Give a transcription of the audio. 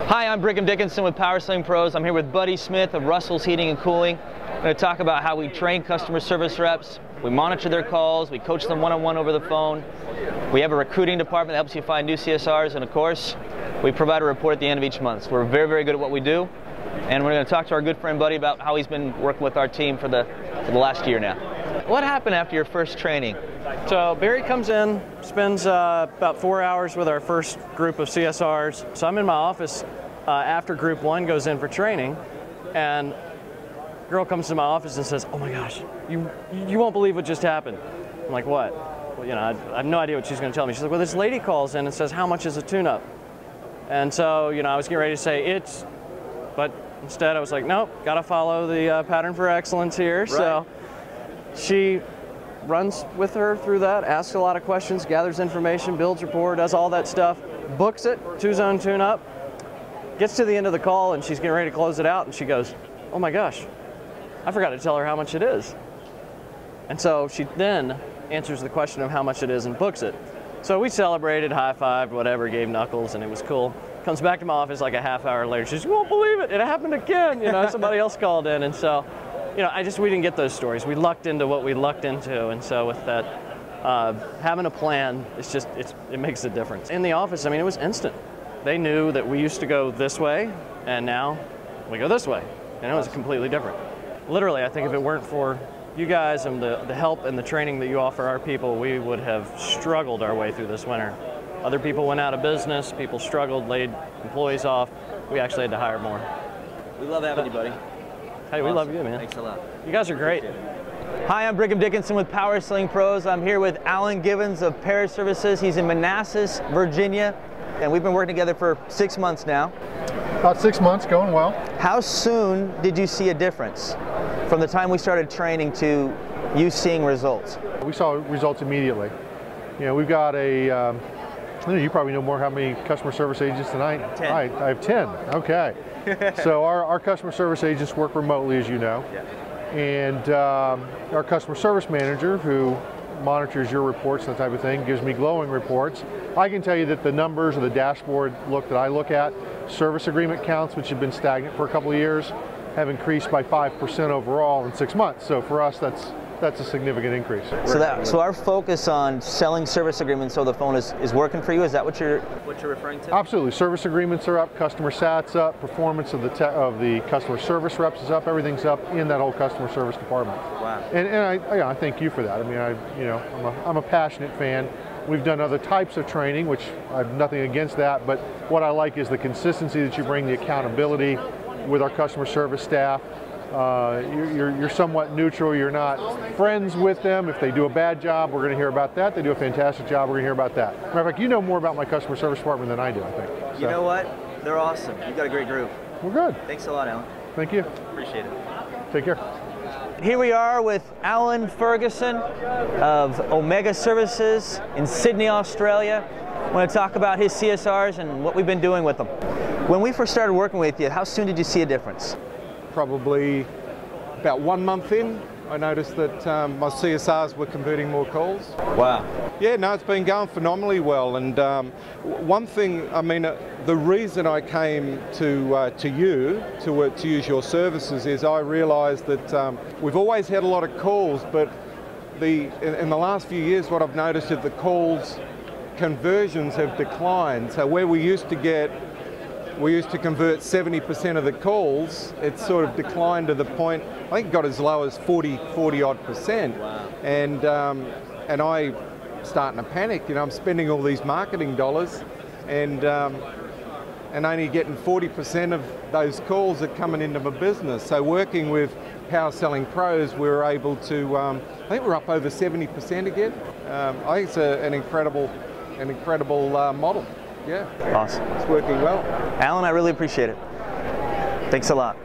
Hi, I'm Brigham Dickinson with Power Sling Pros. I'm here with Buddy Smith of Russell's Heating and Cooling. I'm going to talk about how we train customer service reps. We monitor their calls. We coach them one-on-one over the phone. We have a recruiting department that helps you find new CSRs. And of course, we provide a report at the end of each month. So we're very, very good at what we do. And we're going to talk to our good friend Buddy about how he's been working with our team for the last year now. What happened after your first training? So Barry comes in, spends about 4 hours with our first group of CSRs. So I'm in my office after group one goes in for training, and a girl comes to my office and says, "Oh my gosh, you won't believe what just happened." I'm like, "What?" Well, you know, I have no idea what she's going to tell me. She's like, "Well, this lady calls in and says, how much is a tune-up?" And so, you know, I was getting ready to say it's, but instead I was like, nope, got to follow the pattern for excellence here. Right. So she runs with her through that, asks a lot of questions, gathers information, builds rapport, does all that stuff, books it, two-zone tune-up, gets to the end of the call and she's getting ready to close it out and she goes, "Oh my gosh, I forgot to tell her how much it is." And so she then answers the question of how much it is and books it. So we celebrated, high-fived, whatever, gave knuckles, and it was cool. Comes back to my office like a half hour later. She's, "You won't believe it, it happened again." You know, somebody else called in, and so, you know, we didn't get those stories. We lucked into what we lucked into, and so with that, having a plan, it makes a difference. In the office, I mean, it was instant. They knew that we used to go this way, and now we go this way, and it was completely different. Literally, I think if it weren't for you guys and the help and the training that you offer our people, we would have struggled our way through this winter. Other people went out of business, people struggled, laid employees off. We actually had to hire more. We love having you, buddy. Hey, we love you, man. Thanks a lot. You guys are great. Hi, I'm Brigham Dickinson with Power Sling Pros. I'm here with Allan Givens of Parrish Services. He's in Manassas, Virginia, and we've been working together for 6 months now. About 6 months, going well. How soon did you see a difference from the time we started training to you seeing results? We saw results immediately. You know, we've got a, you probably know more how many customer service agents tonight? 10. I have 10, okay. So our customer service agents work remotely, as you know. Yeah. And our customer service manager, who monitors your reports and that type of thing, gives me glowing reports. I can tell you that the numbers of the dashboard that I look at, service agreement counts, which have been stagnant for a couple of years, have increased by 5% overall in 6 months. So for us, that's a significant increase. So our focus on selling service agreements over the phone is working for you? Is that what you're referring to? Absolutely. Service agreements are up, customer sat's up, performance of the customer service reps is up, everything's up in that whole customer service department. Wow. And I thank you for that. I mean, I'm a passionate fan. We've done other types of training, which I have nothing against that, but what I like is the consistency that you bring, the accountability with our customer service staff. You're somewhat neutral. You're not friends with them. If they do a bad job, we're going to hear about that. They do a fantastic job, we're going to hear about that. Matter of fact, you know more about my customer service department than I do, I think. So. You know what? They're awesome. You've got a great group. We're good. Thanks a lot, Allan. Thank you. Appreciate it. Take care. Here we are with Allan Ferguson of Omega Services in Sydney, Australia. I want to talk about his CSRs and what we've been doing with them. When we first started working with you, how soon did you see a difference? Probably about 1 month in, I noticed that my CSRs were converting more calls. Wow. Yeah, no, it's been going phenomenally well. And one thing, I mean, the reason I came to you to use your services is I realised that we've always had a lot of calls, but in the last few years, what I've noticed is the calls conversions have declined. So where we used to convert 70% of the calls, it's sort of declined to the point, I think it got as low as 40 odd percent. Wow. And I starting to panic, you know, I'm spending all these marketing dollars and only getting 40% of those calls are coming into my business. So working with Power Selling Pros, we were able to, I think we're up over 70% again. I think it's an incredible model. Yeah. Awesome. It's working well. Allan, I really appreciate it. Thanks a lot.